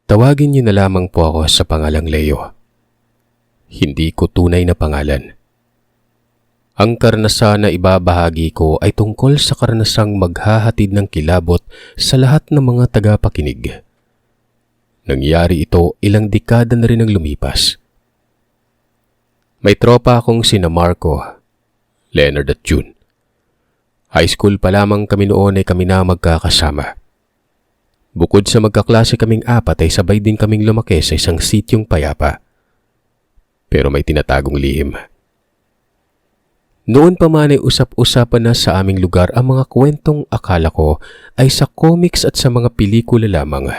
Tawagin niyo na lamang po ako sa pangalang Leo. Hindi ko tunay na pangalan. Ang karanasan na ibabahagi ko ay tungkol sa karanasang maghahatid ng kilabot sa lahat ng mga tagapakinig. Nangyari ito ilang dekada na rin ang lumipas. May tropa akong sina Marco, Leonard at June. High school pa lamang kami noon ay kami na magkakasama. Bukod sa magkaklase kaming apat ay sabay din kaming lumaki sa isang sityong payapa. Pero may tinatagong lihim. Noon pa man ay usap-usapan na sa aming lugar ang mga kwentong akala ko ay sa comics at sa mga pelikula lamang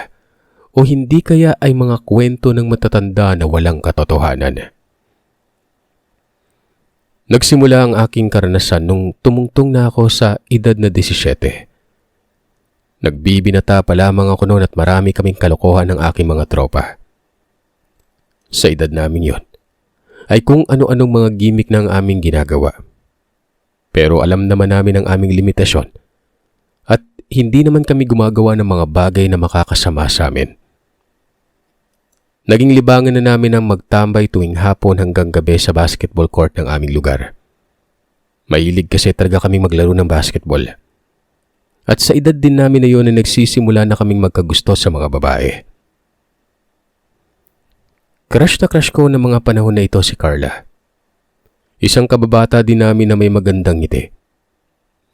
o hindi kaya ay mga kwento ng matatanda na walang katotohanan. Nagsimula ang aking karanasan nung tumungtong na ako sa edad na 17. Nagbibinata pa lamang ako noon at marami kaming kalokohan ng aking mga tropa. Sa edad namin yon, ay kung ano-anong mga gimmick na ang aming ginagawa. Pero alam naman namin ang aming limitasyon at hindi naman kami gumagawa ng mga bagay na makakasama sa amin. Naging libangan na namin ang magtambay tuwing hapon hanggang gabi sa basketball court ng aming lugar. Mahilig kasi talaga kaming maglaro ng basketball. At sa edad din namin na yun ay nagsisimula na kaming magkagusto sa mga babae. Crush na crush ko ng mga panahon na ito si Carla. Isang kababata din namin na may magandang ngiti.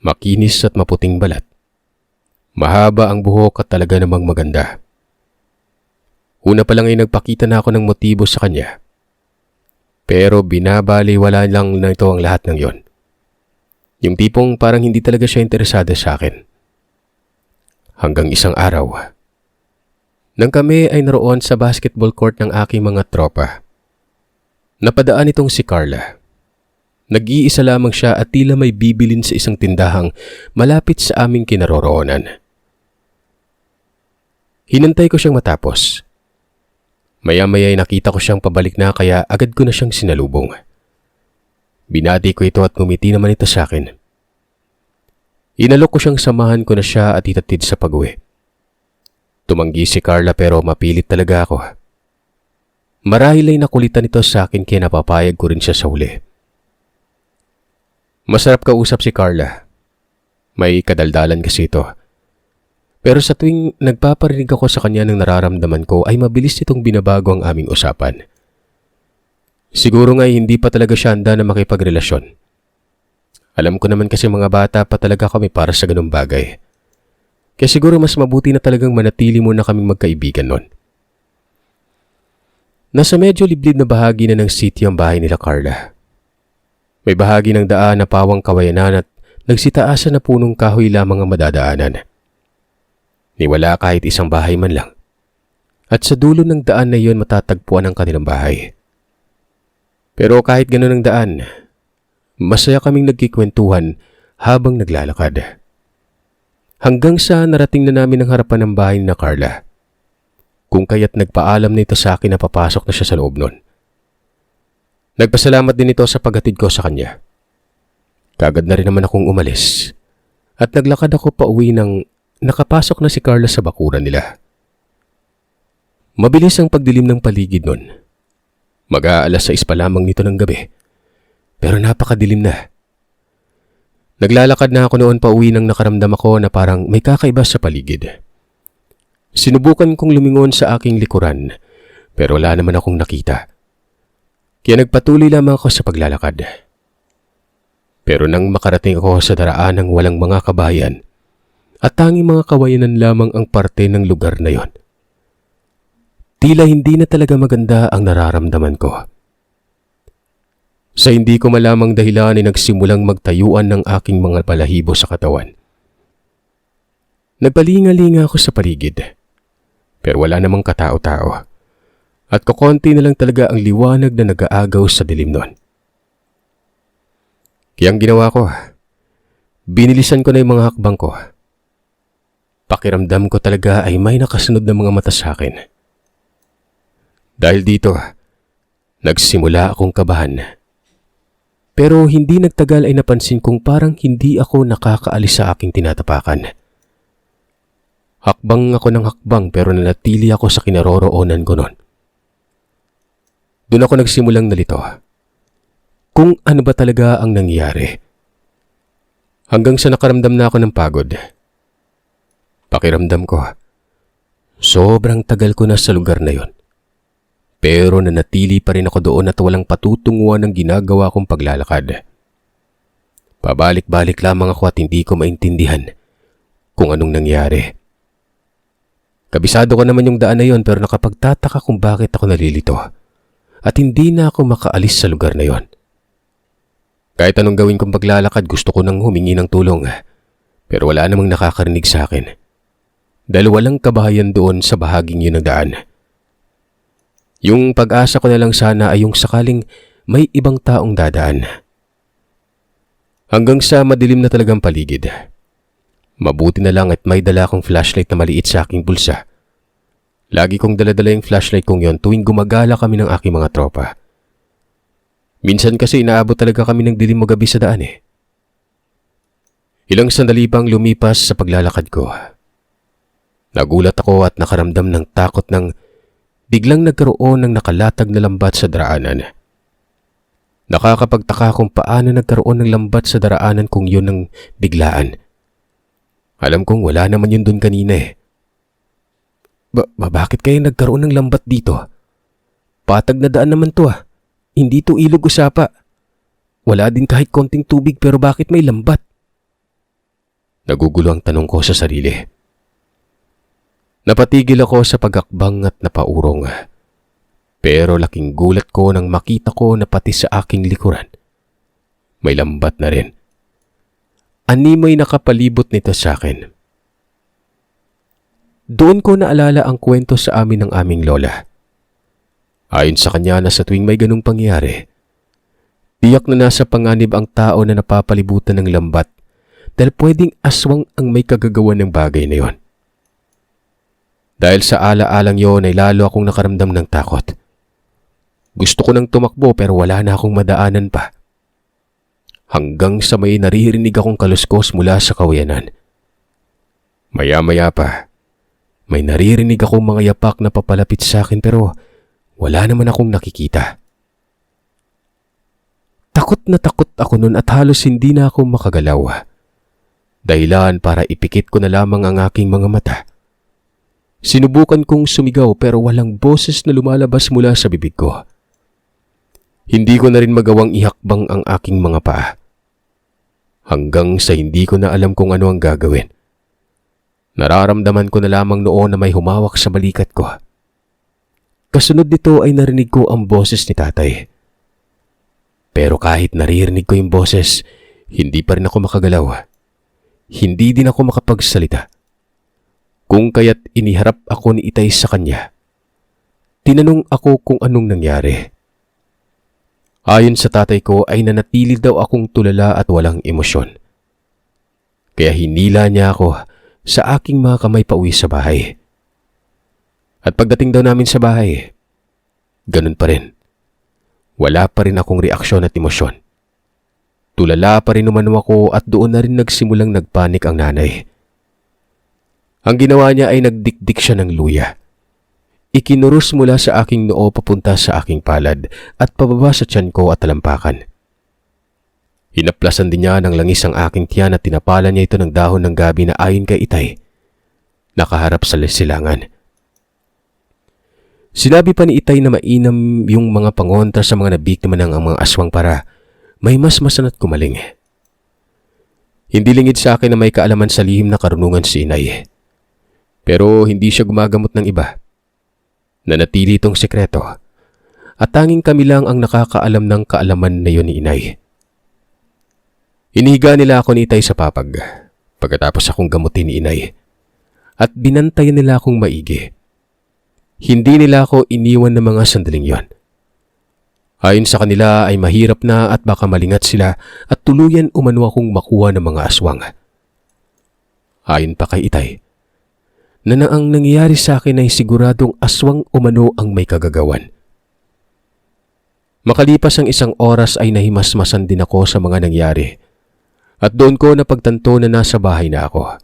Makinis at maputing balat. Mahaba ang buhok at talaga namang maganda. Una pa lang ay nagpakita na ako ng motibo sa kanya. Pero binabaliwala lang na ito ang lahat ng yon. Yung tipong parang hindi talaga siya interesado sa akin. Hanggang isang araw, nang kami ay naroon sa basketball court ng aking mga tropa, napadaan itong si Carla. Nag-iisa lamang siya at tila may bibilin sa isang tindahang malapit sa aming kinaroroonan. Hinantay ko siyang matapos. Maya-maya ay nakita ko siyang pabalik na kaya agad ko na siyang sinalubong. Binati ko ito at ngumiti naman ito sa akin. Inalok ko siyang samahan ko na siya at itatid sa pag-uwi. Tumanggi si Carla pero mapilit talaga ako. Marahil ay nakulitan ito sa akin kaya napapayag ko rin siya sa huli. Masarap kausap si Carla. May kadaldalan kasi ito. Pero sa tuwing nagpaparinig ako sa kanya ng nararamdaman ko ay mabilis itong binabago ang aming usapan. Siguro nga hindi pa talaga siya handa na makipagrelasyon. Alam ko naman kasi mga bata pa talaga kami para sa ganung bagay. Kaya siguro mas mabuti na talagang manatili muna kaming magkaibigan nun. Nasa medyo liblib na bahagi na ng city ang bahay nila Carla. May bahagi ng daan na pawang kawayanan at nagsitaasan na punong kahoy lamang ang madadaanan. Niwala kahit isang bahay man lang. At sa dulo ng daan na iyon matatagpuan ang kanilang bahay. Pero kahit gano'n ang daan, masaya kaming nagkikwentuhan habang naglalakad. Hanggang sa narating na namin ang harapan ng bahay na Carla. Kung kaya't nagpaalam nito sa akin na papasok na siya sa loob nun. Nagpasalamat din ito sa paghatid ko sa kanya. Kagad na rin naman akong umalis. At naglakad ako pa uwi nang nakapasok na si Carla sa bakuran nila. Mabilis ang pagdilim ng paligid nun. Mag-aalas 6 pa lamang nito ng gabi. Pero napakadilim na. Naglalakad na ako noon pa uwi nang nakaramdam ako na parang may kakaiba sa paligid. Sinubukan kong lumingon sa aking likuran pero wala naman akong nakita. Kaya nagpatuloy lamang ako sa paglalakad. Pero nang makarating ako sa daraan ng walang mga kabayan at tanging mga kawayanan lamang ang parte ng lugar na yon, tila hindi na talaga maganda ang nararamdaman ko. Sa hindi ko malamang dahilan ay nagsimulang magtayuan ng aking mga balahibo sa katawan. Nagpalinga-linga ako sa paligid. Pero wala namang katao-tao. At kukonti na lang talaga ang liwanag na nag-aagaw sa dilim nun. Kaya ang ginawa ko, binilisan ko na yung mga hakbang ko. Pakiramdam ko talaga ay may nakasunod na mga mata sa akin. Dahil dito, nagsimula akong kabahan. Pero hindi nagtagal ay napansin kong parang hindi ako nakakaalis sa aking tinatapakan. Hakbang ako ng hakbang pero nanatili ako sa kinaroroonan ko noon. Doon ako nagsimulang nalito. Kung ano ba talaga ang nangyari. Hanggang sa nakaramdam na ako ng pagod. Pakiramdam ko, sobrang tagal ko na sa lugar na yon. Pero nanatili pa rin ako doon at walang patutunguhan ng ginagawa kong paglalakad. Pabalik-balik lamang ako at hindi ko maintindihan kung anong nangyari. Kabisado ko naman yung daan na yon pero nakapagtataka kung bakit ako nalilito at hindi na ako makaalis sa lugar na yon. Kahit anong gawin kong paglalakad, gusto ko nang humingi ng tulong pero wala namang nakakarinig sa akin dahil walang kabahayan doon sa bahaging yun ng daan. Yung pag-asa ko na lang sana ay yung sakaling may ibang taong dadaan. Hanggang sa madilim na talagang paligid. Mabuti na lang at may dala akong flashlight na maliit sa aking bulsa. Lagi kong daladala yung flashlight kong yon tuwing gumagala kami ng aking mga tropa. Minsan kasi inaabot talaga kami ng dilim mo gabi sa daan Ilang sandali pang lumipas sa paglalakad ko. Nagulat ako at nakaramdam ng takot nang biglang nagkaroon ng nakalatag na lambat sa daraanan. Nakakapagtaka kung paano nagkaroon ng lambat sa daraanan kung yun ng biglaan. Alam kong wala naman yun doon kanina Bakit kaya nagkaroon ng lambat dito? Patag na daan naman to Hindi to ilog o sapa. Wala din kahit konting tubig pero bakit may lambat? Nagugulo ang tanong ko sa sarili. Napatigil ako sa pag-akbang at napaurong. Pero laking gulat ko nang makita ko na pati sa aking likuran may lambat na rin. Animoy nakapalibot nito sa akin. Doon ko naalala ang kwento sa amin ng aming lola. Ayon sa kanya na sa tuwing may ganung pangyayari, tiyak na nasa panganib ang tao na napapalibutan ng lambat dahil pwedeng aswang ang may kagagawa ng bagay na yon. Dahil sa ala-alang yon ay lalo akong nakaramdam ng takot. Gusto ko nang tumakbo pero wala na akong madaanan pa. Hanggang sa may naririnig akong kaluskos mula sa kawayanan. Maya-maya pa, may naririnig akong mga yapak na papalapit sa akin pero wala naman akong nakikita. Takot na takot ako nun at halos hindi na ako makagalaw. Dahilan para ipikit ko na lamang ang aking mga mata. Sinubukan kong sumigaw pero walang boses na lumalabas mula sa bibig ko. Hindi ko na rin magawang ihakbang ang aking mga paa. Hanggang sa hindi ko na alam kung ano ang gagawin. Nararamdaman ko na lamang noon na may humawak sa balikat ko. Kasunod nito ay narinig ko ang boses ni tatay. Pero kahit naririnig ko yung boses, hindi pa rin ako makagalaw. Hindi din ako makapagsalita. Kung kaya't iniharap ako ni Itay sa kanya. Tinanong ako kung anong nangyari. Ayon sa tatay ko ay nanatili daw akong tulala at walang emosyon. Kaya hinila niya ako sa aking mga kamay pauwi sa bahay. At pagdating daw namin sa bahay, ganun pa rin. Wala pa rin akong reaksyon at emosyon. Tulala pa rin umano ako at doon na rin nagsimulang nagpanik ang nanay. Ang ginawa niya ay nagdikdik siya ng luya. Ikinurus mula sa aking noo papunta sa aking palad at pababa sa tiyan ko at talampakan. Hinaplasan din niya ng langis ang aking tiyan at tinapalan niya ito ng dahon ng gabi na ayon kay Itay. Nakaharap sa silangan. Sinabi pa ni Itay na mainam yung mga pangontra sa mga nabiktima ng mga aswang para may masmasan at kumaling. Hindi lingid sa akin na may kaalaman sa lihim na karunungan si Inay. Pero hindi siya gumagamot ng iba. Nanatili itong sekreto at tanging kami lang ang nakakaalam ng kaalaman na yun ni Inay. Inihiga nila ako ni Itay sa papag pagkatapos akong gamutin ni Inay at binantayan nila akong maigi. Hindi nila ako iniwan ng mga sandaling yon. Ayon sa kanila ay mahirap na at baka malingat sila at tuluyan umano akong makuha ng mga aswang. Ayon pa kay Itay, na ang nangyayari sa akin ay siguradong aswang umano ang may kagagawan. Makalipas ang 1 oras ay nahimasmasan din ako sa mga nangyari at doon ko napagtanto na nasa bahay na ako.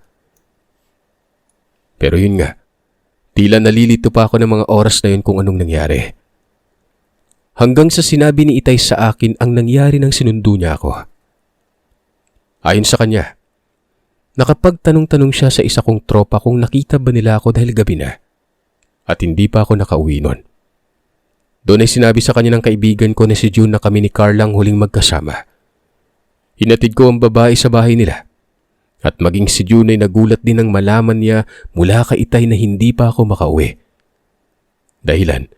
Pero yun nga, tila nalilito pa ako ng mga oras na yun kung anong nangyari. Hanggang sa sinabi ni Itay sa akin ang nangyari nang sinundo niya ako. Ayon sa kanya, nakapagtanong-tanong siya sa isa kong tropa kung nakita ba nila ako dahil gabi na at hindi pa ako nakauwi nun. Doon ay sinabi sa kanya ng kaibigan ko na si June na kami ni Carla ang huling magkasama. Hinatid ko ang babae sa bahay nila at maging si June ay nagulat din nang malaman niya mula kay Itay na hindi pa ako makauwi. Dahilan,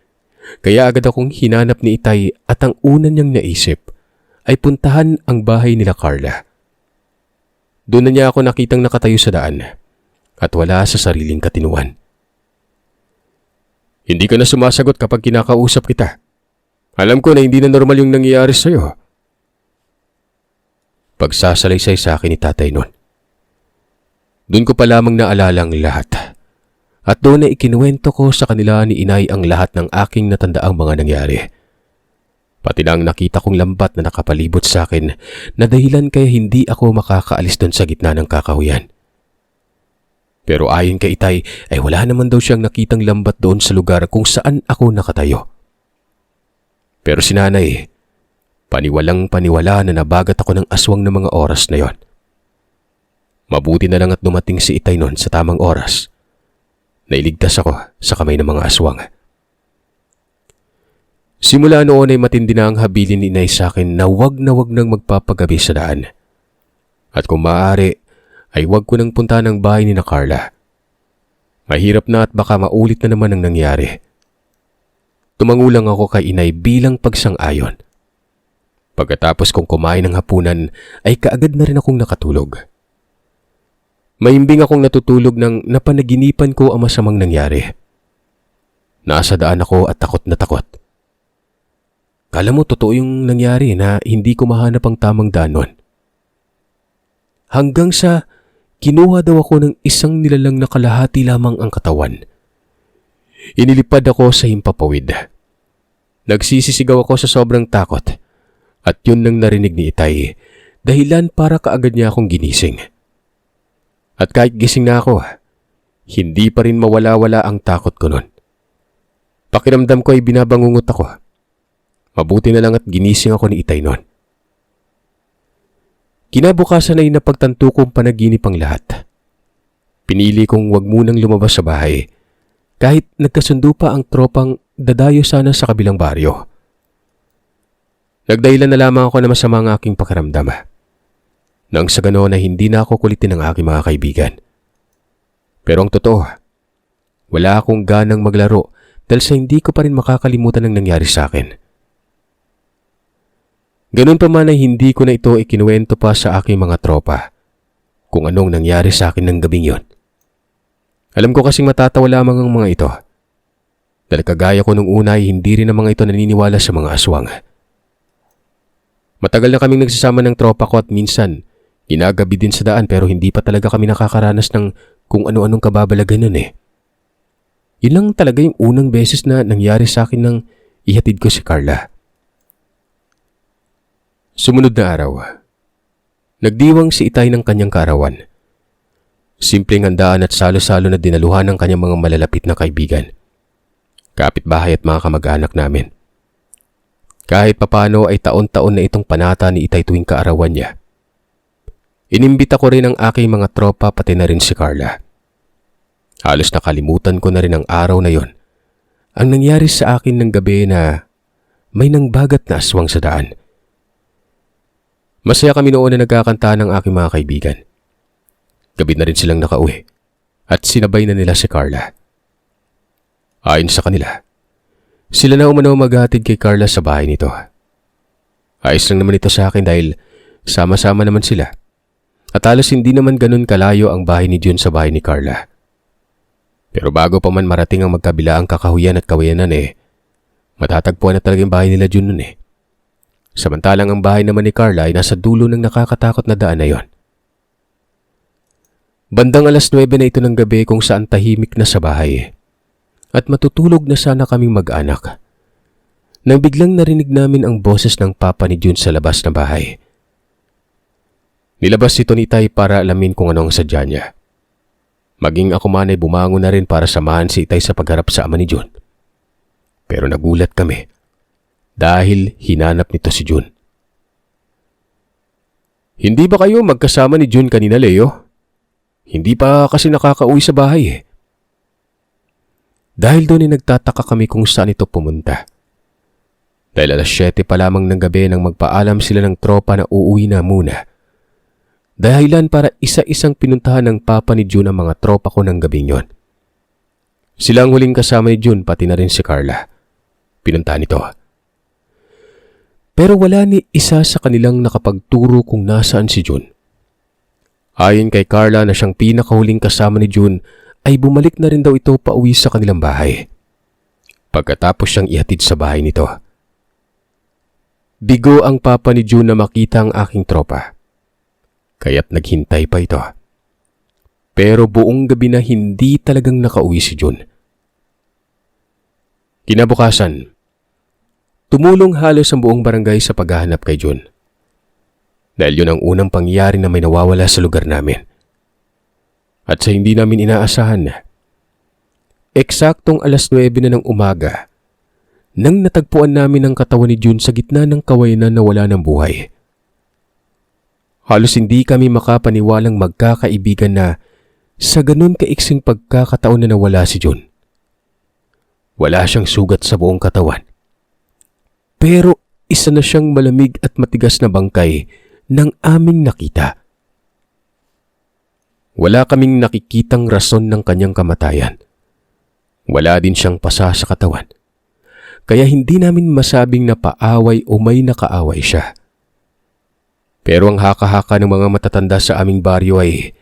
kaya agad akong hinanap ni Itay at ang una niyang naisip ay puntahan ang bahay nila Carla. Doon na niya ako nakitang nakatayo sa daan at wala sa sariling katinuan. Hindi ka na sumasagot kapag kinakausap kita. Alam ko na hindi na normal yung nangyayari sa'yo. Pagsasalaysay sa akin ni tatay nun. Doon ko pa lamang naalala ang lahat. At doon na ikinuwento ko sa kanila ni Inay ang lahat ng aking natandaang mga nangyari. Pati na ang nakita kong lambat na nakapalibot sa akin na dahilan kaya hindi ako makakaalis doon sa gitna ng kakahuyan. Pero ayon kay Itay ay wala naman daw siyang nakitang lambat doon sa lugar kung saan ako nakatayo. Pero si Nanay, paniwalang paniwala na nabagat ako ng aswang ng mga oras na yon. Mabuti na lang at dumating si Itay noon sa tamang oras. Nailigtas ako sa kamay ng mga aswang. Simula noon ay matindi na ang habilin ni Inay sa akin na wag nang magpapagabi sa daan. At kung maaari, ay wag ko nang punta ng bahay ni na Carla. Mahirap na at baka maulit na naman ang nangyari. Tumangulang ako kay Inay bilang pagsang-ayon. Pagkatapos kong kumain ng hapunan ay kaagad na rin akong nakatulog. Mahimbing akong natutulog nang napanaginipan ko ang masamang nangyari. Nasa daan ako at takot na takot. Kala mo totoo yung nangyari na hindi ko mahanap ang tamang daan nun. Hanggang sa kinuha daw ako ng isang nilalang na kalahati lamang ang katawan. Inilipad ako sa himpapawid. Nagsisisigaw ako sa sobrang takot at yun nang narinig ni Itay, dahilan para kaagad niya akong ginising. At kahit gising na ako, hindi pa rin mawala-wala ang takot ko nun. Pakiramdam ko ay binabangungot ako. Mabuti na lang at ginising ako ni Itay nun. Kinabukasan ay napagtanto kong panaginip ang lahat. Pinili kong wag munang lumabas sa bahay kahit nagkasundo pa ang tropang dadayo sana sa kabilang baryo. Nagdahilan na lamang ako na masama ang aking pakiramdam. Nang sa ganoon ay hindi na ako kulitin ng aking mga kaibigan. Pero ang totoo, wala akong ganang maglaro dahil sa hindi ko pa rin makakalimutan ang nangyari sa akin. Ganun pa man ay hindi ko na ito ikinuwento pa sa aking mga tropa kung anong nangyari sa akin ng gabing yon. Alam ko kasing matatawa lamang ang mga ito. Dahil kagaya ko nung una ay hindi rin ang mga ito naniniwala sa mga aswang. Matagal na kaming nagsasama ng tropa ko at minsan ginagabi din sa daan pero hindi pa talaga kami nakakaranas ng kung ano-anong kababalagan nun eh. Yun lang talaga yung unang beses na nangyari sa akin nang ihatid ko si Carla. Sumunod na araw, nagdiwang si Itay ng kanyang kaarawan. Simpleng handaan at salo-salo na dinaluhan ng kanyang mga malalapit na kaibigan, kapitbahay at mga kamag-anak namin. Kahit papano ay taon-taon na itong panata ni Itay tuwing kaarawan niya. Inimbita ko rin ang aking mga tropa pati na rin si Carla. Halos nakalimutan ko na rin ang araw na yon. Ang nangyari sa akin ng gabi na may nangbagat na aswang sa daan. Masaya kami noon na nagkakanta ng aking mga kaibigan. Gabi na rin silang nakauwi at sinabay na nila si Carla. Ayon sa kanila, sila na umano maghatid kay Carla sa bahay nito. Ayos lang naman ito sa akin dahil sama-sama naman sila. At halos hindi naman ganun kalayo ang bahay ni June sa bahay ni Carla. Pero bago pa man marating ang magkabilaang kakahuyan at kawayanan matatagpuan na talaga yung bahay nila June nun Samantalang ang bahay naman ni Carla ay nasa dulo ng nakakatakot na daan na yon. Bandang 9:00 na ito ng gabi kung saan tahimik na sa bahay at matutulog na sana kaming mag-anak. Nang biglang narinig namin ang boses ng papa ni June sa labas ng bahay. Nilabas ito ni Itay para alamin kung ano ang sadya niya. Maging ako man ay bumangon na rin para samahan si Itay sa pagharap sa ama ni Jun. Pero nagulat kami dahil hinanap nito si Jun. Hindi ba kayo magkasama ni Jun kanina, Leo? Hindi pa kasi nakakauwi sa bahay eh. Dahil doon ay nagtataka kami kung saan ito pumunta. Dahil alas 7 pa lamang ng gabi nang magpaalam sila ng tropa na uuwi na muna. Dahilan para isa-isang pinuntahan ng papa ni Jun ang mga tropa ko ng gabing yon. Sila ang huling kasama ni Jun, pati na rin si Carla. Pinuntahan ito. Pero wala ni isa sa kanilang nakapagturo kung nasaan si Jun. Ayon kay Carla na siyang pinakahuling kasama ni Jun, ay bumalik na rin daw ito pauwi sa kanilang bahay. Pagkatapos siyang ihatid sa bahay nito. Bigo ang papa ni Jun na makita ang aking tropa. Kaya't naghintay pa ito. Pero buong gabi na hindi talagang nakauwi si Jun. Kinabukasan, tumulong halos ang buong barangay sa paghahanap kay Jun. Dahil yun ang unang pangyayari na may nawawala sa lugar namin. At sa hindi namin inaasahan, eksaktong alas 9 na ng umaga, nang natagpuan namin ang katawan ni Jun sa gitna ng kawayanan na wala ng buhay. Halos hindi kami makapaniwalang magkakaibigan na sa ganun kaiksing pagkakataon na nawala si Jun. Wala siyang sugat sa buong katawan. Pero isa na siyang malamig at matigas na bangkay ng aming nakita. Wala kaming nakikitang rason ng kanyang kamatayan. Wala din siyang pasa sa katawan. Kaya hindi namin masabing na paaway o may nakaaway siya. Pero ang haka-haka ng mga matatanda sa aming baryo ay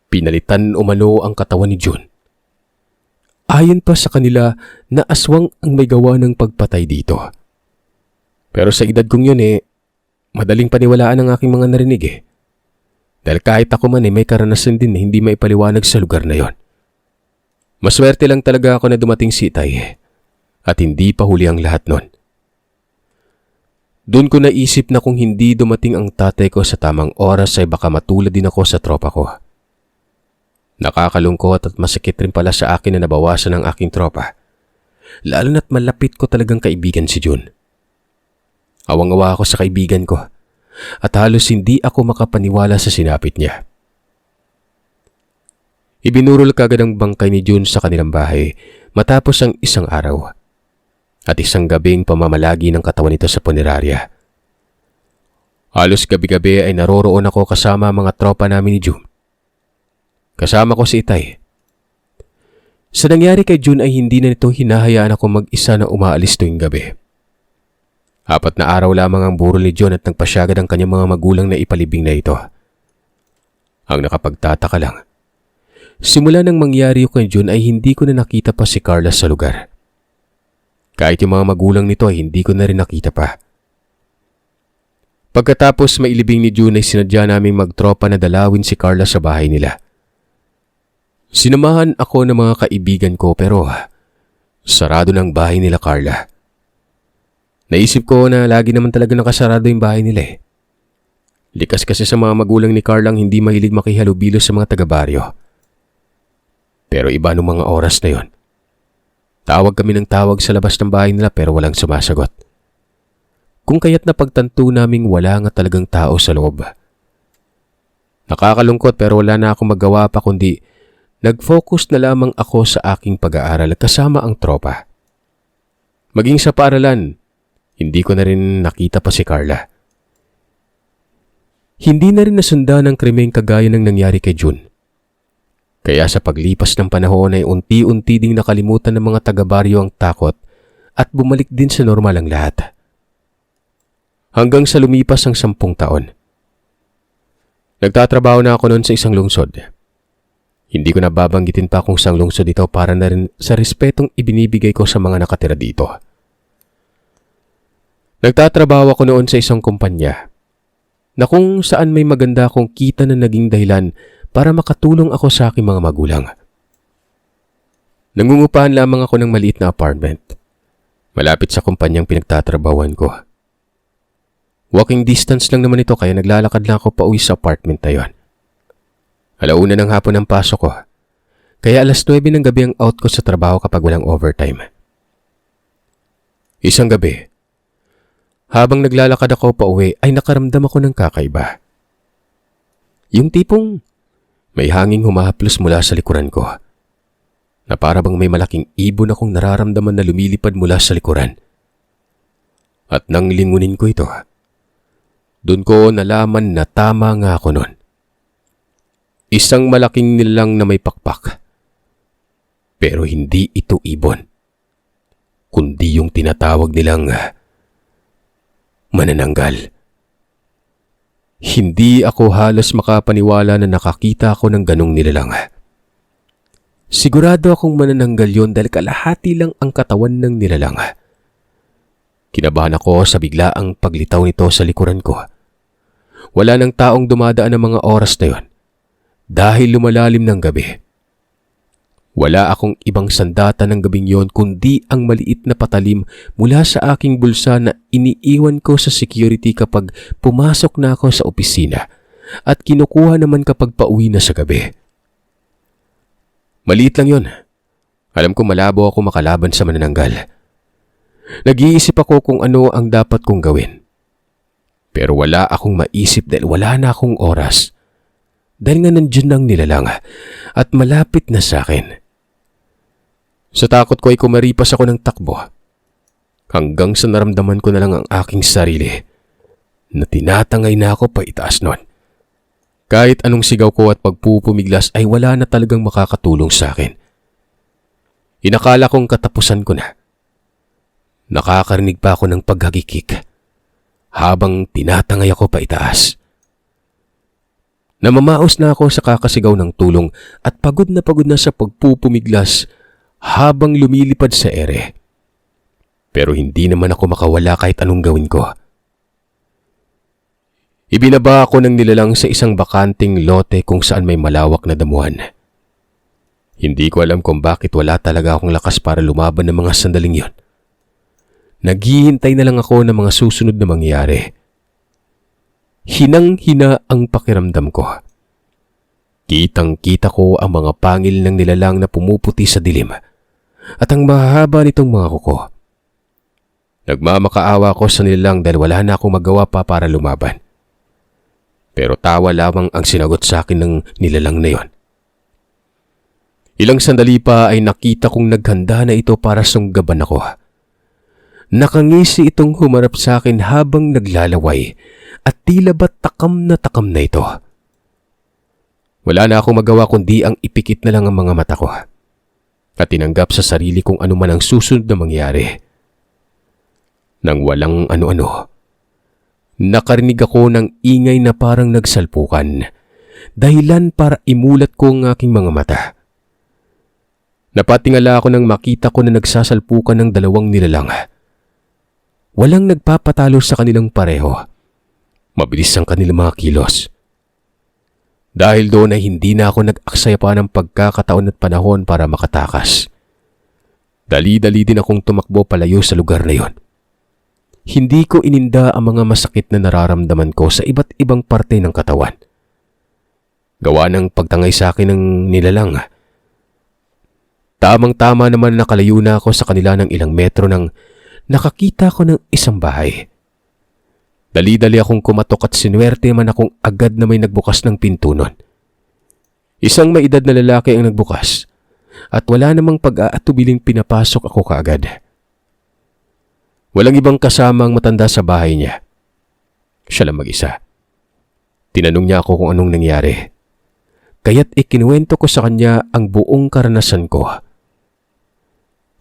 pinalitan umano ang katawan ni Jun. Ayon pa sa kanila na aswang ang may gawa ng pagpatay dito. Pero sa edad kong yun madaling paniwalaan ang aking mga narinig Dahil kahit ako man may karanasan din na hindi maipaliwanag sa lugar na yon. Maswerte lang talaga ako na dumating si Itay at hindi pa huli ang lahat nun. Doon ko naisip na kung hindi dumating ang tatay ko sa tamang oras ay baka matulad din ako sa tropa ko. Nakakalungkot at masakit rin pala sa akin na nabawasan ang aking tropa. Lalo na't malapit ko talagang kaibigan si Jun. Awang-awa ako sa kaibigan ko at halos hindi ako makapaniwala sa sinapit niya. Ibinurol kagad ang bangkay ni Jun sa kanilang bahay matapos ang isang araw at isang gabing pamamalagi ng katawan nito sa punerarya. Halos gabi-gabi ay naroroon ako kasama ang mga tropa namin ni Jun. Kasama ko si Itay. Sa nangyari kay Jun ay hindi na nito hinahayaan ako mag-isa na umaalis tuwing gabi. 4 na araw lamang ang burol ni Jun at nagpasyagad ang kanyang mga magulang na ipalibing na ito. Ang nakapagtataka lang, simula nang mangyari kay Jun ay hindi ko na nakita pa si Carla sa lugar. Kahit yung mga magulang nito ay hindi ko na rin nakita pa. Pagkatapos mailibing ni Jun ay sinadya naming magtropa na dalawin si Carla sa bahay nila. Sinamahan ako ng mga kaibigan ko pero sarado ng bahay nila Carla. Naisip ko na lagi naman talaga nakasarado yung bahay nila Likas kasi sa mga magulang ni Carla ang hindi mahilig makihalubilo sa mga taga-baryo. Pero iba nung mga oras na yon. Tawag kami ng tawag sa labas ng bahay nila pero walang sumasagot. Kung kaya't napagtanto naming wala nga talagang tao sa loob. Nakakalungkot pero wala na akong magawa pa kundi nag-focus na lamang ako sa aking pag-aaral kasama ang tropa. Maging sa paaralan, hindi ko na rin nakita pa si Carla. Hindi na rin nasundan ang krimeng kagaya ng nangyari kay Jun. Kaya sa paglipas ng panahon ay unti-unti ding nakalimutan ng mga taga-baryo ang takot at bumalik din sa normal ang lahat. Hanggang sa lumipas ang 10 taon. Nagtatrabaho na ako noon sa isang lungsod. Hindi ko na babanggitin pa kung saang lungsod ito para na rin sa respetong ibinibigay ko sa mga nakatira dito. Nagtatrabaho ako noon sa isang kumpanya na kung saan may maganda akong kita na naging dahilan para makatulong ako sa aking mga magulang. Nangungupahan lamang ako ng maliit na apartment, malapit sa kumpanyang pinagtatrabahuan ko. Walking distance lang naman ito kaya naglalakad lang ako pauwi sa apartment na yon. 1:00 ng hapon ang pasok ko Kaya alas 9 ng gabi ang out ko sa trabaho kapag walang overtime. Isang gabi, habang naglalakad ako pa uwi ay nakaramdam ako ng kakaiba. Yung tipong may hanging humahaplos mula sa likuran ko, na para bang may malaking ibon akong nararamdaman na lumilipad mula sa likuran. At nang lingunin ko ito, doon ko nalaman na tama nga ako noon. Isang malaking nilalang na may pakpak. Pero hindi ito ibon, kundi yung tinatawag nilang manananggal. Hindi ako halos makapaniwala na nakakita ako ng ganong nilalang. Sigurado akong manananggal yon dahil kalahati lang ang katawan ng nilalang. Kinabahan ako sa biglaang paglitaw nito sa likuran ko. Wala nang taong dumadaan ng mga oras na yon dahil lumalalim ng gabi. Wala akong ibang sandata ng gabing yon kundi ang maliit na patalim mula sa aking bulsa na iniiwan ko sa security kapag pumasok na ako sa opisina at kinukuha naman kapag pauwi na sa gabi. Maliit lang yon. Alam ko malabo ako makalaban sa manananggal. Nag-iisip ako kung ano ang dapat kong gawin. Pero wala akong maisip dahil wala na akong oras. Dahil nga nandiyan ang nilalang at malapit na sa akin. Sa takot ko ay kumaripas ako ng takbo hanggang sa naramdaman ko na lang ang aking sarili na tinatangay na ako pa itaas nun. Kahit anong sigaw ko at pagpupumiglas ay wala na talagang makakatulong sa akin. Inakala kong katapusan ko na. Nakakarinig pa ako ng paghagikik habang tinatangay ako pa itaas. Namamaos na ako sa kakasigaw ng tulong at pagod na sa pagpupumiglas habang lumilipad sa ere. Pero hindi naman ako makawala kahit anong gawin ko. Ibinaba ako ng nilalang sa isang bakanting lote kung saan may malawak na damuhan. Hindi ko alam kung bakit wala talaga akong lakas para lumaban ng mga sandaling yon. Naghihintay na lang ako ng mga susunod na mangyari. Hinang-hina ang pakiramdam ko. Kitang-kita ko ang mga pangil ng nilalang na pumuputi sa dilim at ang mahahaba nitong mga kuko. Nagmamakaawa ko sa nilalang dahil wala na akong magawa pa para lumaban. Pero tawa lamang ang sinagot sa akin ng nilalang na yon. Ilang sandali pa ay nakita kong naghanda na ito para sunggaban ako. Nakangisi itong humarap sa akin habang naglalaway at tila ba takam na ito. Wala na akong magawa kundi ang ipikit na lang ang mga mata ko at tinanggap sa sarili kung ano man ang susunod na mangyari. Nang walang ano-ano, nakarinig ako ng ingay na parang nagsalpukan, dahilan para imulat ko ang aking mga mata. Napatingala ako nang makita ko na nagsasalpukan ng dalawang nilalang. Walang nagpapatalo sa kanilang pareho. Mabilis ang kanilang mga kilos. Dahil doon ay hindi na ako nag-aksaya pa ng pagkakataon at panahon para makatakas. Dali-dali din akong tumakbo palayo sa lugar na yon. Hindi ko ininda ang mga masakit na nararamdaman ko sa iba't ibang parte ng katawan. Gawa ng pagtangay sa akin ng nilalang. Tamang-tama naman nakalayo na ako sa kanila ng ilang metro nang nakakita ko ng isang bahay. Dali-dali akong kumatok at sinuwerte man akong agad na may nagbukas ng pinto nun. Isang maedad na lalaki ang nagbukas at wala namang pag-aatubiling pinapasok ako kaagad. Walang ibang kasama ang matanda sa bahay niya. Siya lang mag-isa. Tinanong niya ako kung anong nangyari. Kaya't ikinuwento ko sa kanya ang buong karanasan ko.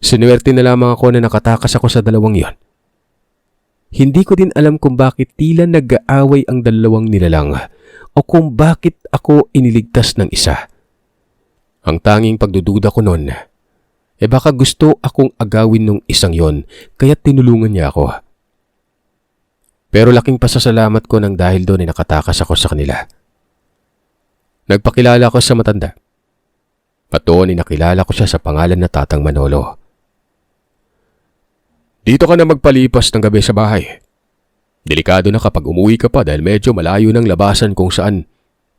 Sinuwerte na lamang ako na nakatakas ako sa dalawang yon. Hindi ko din alam kung bakit tila nag-aaway ang dalawang nilalang o kung bakit ako iniligtas ng isa. Ang tanging pagdududa ko noon, baka gusto akong agawin nung isang yon kaya tinulungan niya ako. Pero laking pasasalamat ko nang dahil doon ay nakatakas ako sa kanila. Nagpakilala ko sa matanda. At doon ay nakilala ko siya sa pangalan na Tatang Manolo. Dito ka na magpalipas ng gabi sa bahay. Delikado na kapag umuwi ka pa dahil medyo malayo ng labasan kung saan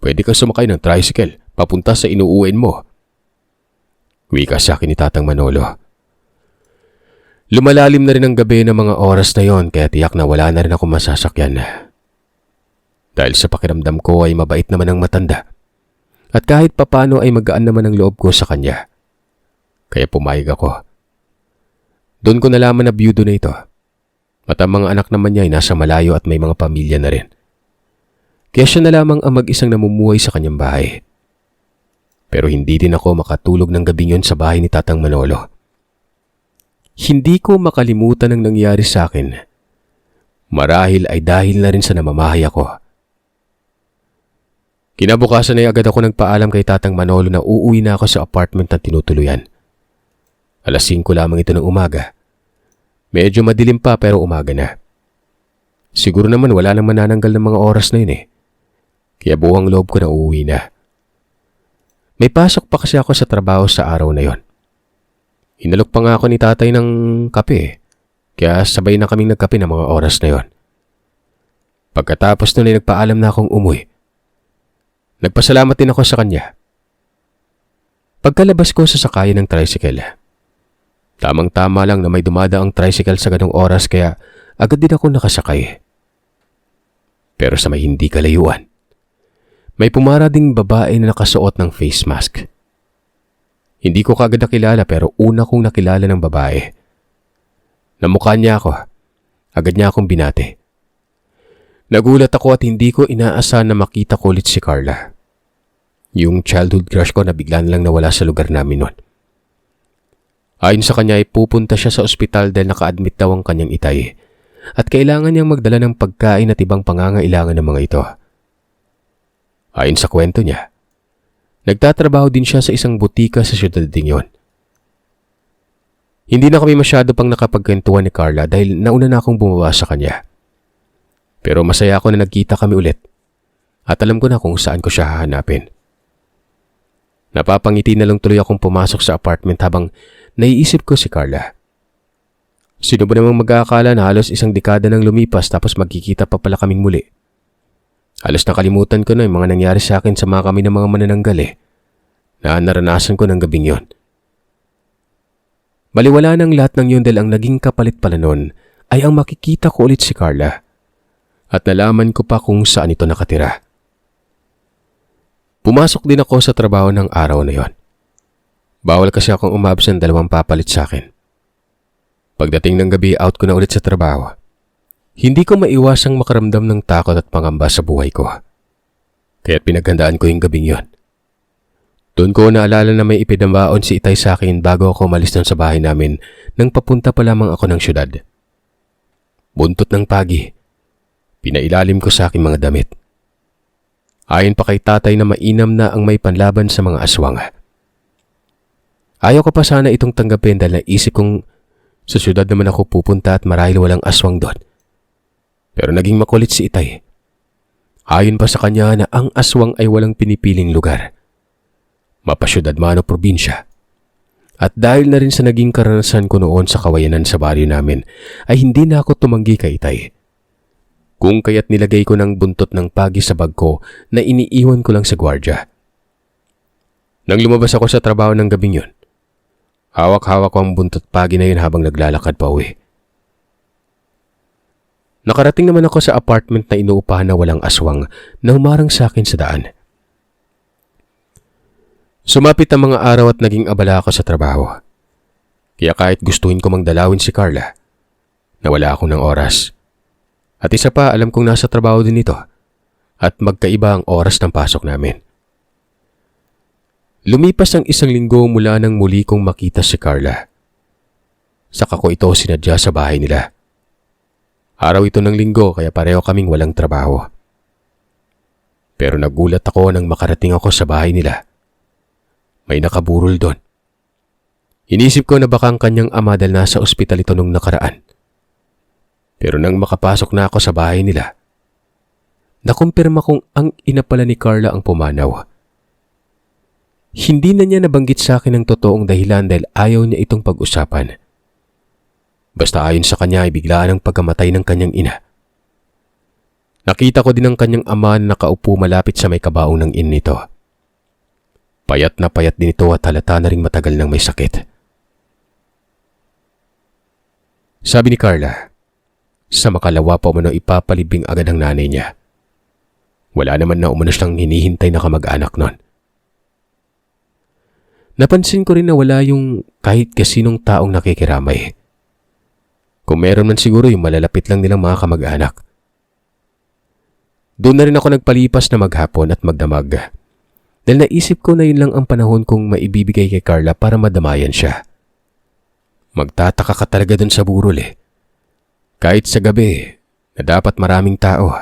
pwede kang sumakay ng tricycle papunta sa inuuwian mo. Wika sa akin ni Tatang Manolo. Lumalalim na rin ang gabi ng mga oras na yon kaya tiyak na wala na rin ako masasakyan. Dahil sa pakiramdam ko ay mabait naman ang matanda. At kahit papano ay magaan naman ang loob ko sa kanya. Kaya pumayag ako. Doon ko nalaman na byudo na ito. At ang mga anak naman niya ay nasa malayo at may mga pamilya na rin. Kaya siya na lamang ang mag-isang namumuhay sa kanyang bahay. Pero hindi din ako makatulog ng gabing yun sa bahay ni Tatang Manolo. Hindi ko makalimutan ang nangyari sa akin. Marahil ay dahil na rin sa namamahay ako. Kinabukasan ay agad ako nagpaalam kay Tatang Manolo na uuwi na ako sa apartment na tinutuluyan. 5:00 lamang ito ng umaga. Medyo madilim pa pero umaga na. Siguro naman wala nang manananggal ng mga oras na yun eh. Kaya buwang loob ko na uuwi na. May pasok pa kasi ako sa trabaho sa araw na yon. Inalok pa nga ako ni tatay ng kape, kaya sabay na kaming nagkape ng mga oras na yon. Pagkatapos nun ay nagpaalam na akong umuwi. Nagpasalamat din ako sa kanya. Pagkalabas ko sa sakayan ng tricycle, tamang-tama lang na may dumadaang tricycle sa ganong oras kaya agad din ako nakasakay. Pero sa may hindi kalayuan, may pumara ding babae na nakasuot ng face mask. Hindi ko kaagad nakilala pero una kong nakilala ng babae. Namukha niya ako. Agad niya akong binati. Nagulat ako at hindi ko inaasahan na makita ko ulit si Carla. Yung childhood crush ko na bigla na lang nawala sa lugar namin noon. Ayon sa kanya ay pupunta siya sa ospital dahil naka-admit daw ang kanyang itay at kailangan niyang magdala ng pagkain at ibang pangangailangan ng mga ito. Ayon sa kwento niya, nagtatrabaho din siya sa isang butika sa syudad ding yon. Hindi na kami masyado pang nakapagkwentuhan ni Carla dahil nauna na akong bumaba sa kanya. Pero masaya ako na nagkita kami ulit at alam ko na kung saan ko siya hahanapin. Napapangiti na lang tuloy akong pumasok sa apartment habang naiisip ko si Carla. Sino ba namang mag-aakala na halos 1 dekada nang lumipas tapos magkikita pa pala kaming muli? Halos nakalimutan ko na yung mga nangyari sa akin sa mga kami ng mga manananggal na naranasan ko ng gabing yon. Baliwala ng lahat ng yun dahil ang naging kapalit pala nun ay ang makikita ko ulit si Carla at nalaman ko pa kung saan ito nakatira. Pumasok din ako sa trabaho ng araw na yon. Bawal kasi akong umabsent dahil walang papalit sa akin. Pagdating ng gabi, out ko na ulit sa trabaho. Hindi ko maiwasang makaramdam ng takot at pangamba sa buhay ko. Kaya't pinaghandaan ko yung gabing yon. Doon ko naalala na may ipinambaon si Itay sa akin bago ako umalis doon sa bahay namin nang papunta pa lamang ako ng syudad. Buntot ng pagi, pinailalim ko sa aking mga damit. Ayon pa kay tatay na mainam na ang may panlaban sa mga aswang. Ayaw ko pa sana itong tanggapin dahil naisip kong sa syudad naman ako pupunta at marahil walang aswang doon. Pero naging makulit si Itay. Ayon pa sa kanya na ang aswang ay walang pinipiling lugar. Mapasyudad man o probinsya. At dahil na rin sa naging karanasan ko noon sa kawayanan sa baryo namin, ay hindi na ako tumanggi kay Itay. Kung kaya't nilagay ko ng buntot ng pagi sa bag ko na iniiwan ko lang sa gwardya. Nang lumabas ako sa trabaho ng gabing yun, hawak-hawak ko ang buntot pagi na yun habang naglalakad pa uwi. Nakarating naman ako sa apartment na inuupahan na walang aswang na humarang sa akin sa daan. Sumapit ang mga araw at naging abala ako sa trabaho. Kaya kahit gustuhin ko mang dalawin si Carla, nawala ako ng oras. At isa pa, alam kong nasa trabaho din ito at magkaiba ang oras ng pasok namin. Lumipas ang 1 linggo mula nang muli kong makita si Carla. Saka ko ito sinadya sa bahay nila. Araw ito ng linggo kaya pareho kaming walang trabaho. Pero nagulat ako nang makarating ako sa bahay nila. May nakaburol doon. Inisip ko na baka ang kanyang ama dahil nasa ospital ito nung nakaraan. Pero nang makapasok na ako sa bahay nila, nakumpirma kong ang ina pala ni Carla ang pumanaw. Hindi na niya nabanggit sa akin ang totoong dahilan dahil ayaw niya itong pag-usapan. Basta ayon sa kanya ay biglaan ang pagkamatay ng kanyang ina. Nakita ko din ang kanyang ama na nakaupo malapit sa may kabaong ng inn nito. Payat na payat din ito at halata na ring matagal nang may sakit. Sabi ni Carla, sa makalawa pa umano ipapalibing agad ang nanay niya. Wala naman na umano siyang hinihintay na kamag-anak nun. Napansin ko rin na wala yung kahit kasinong taong nakikiramay. Kung meron man siguro yung malalapit lang nilang mga kamag-anak. Doon na rin ako nagpalipas na maghapon at magdamag. Dahil naisip ko na yun lang ang panahon kong maibibigay kay Carla para madamayan siya. Magtataka ka talaga dun sa burol eh. Kahit sa gabi na dapat maraming tao.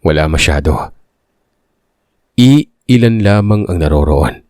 Wala masyado. Ilan lamang ang naroroon.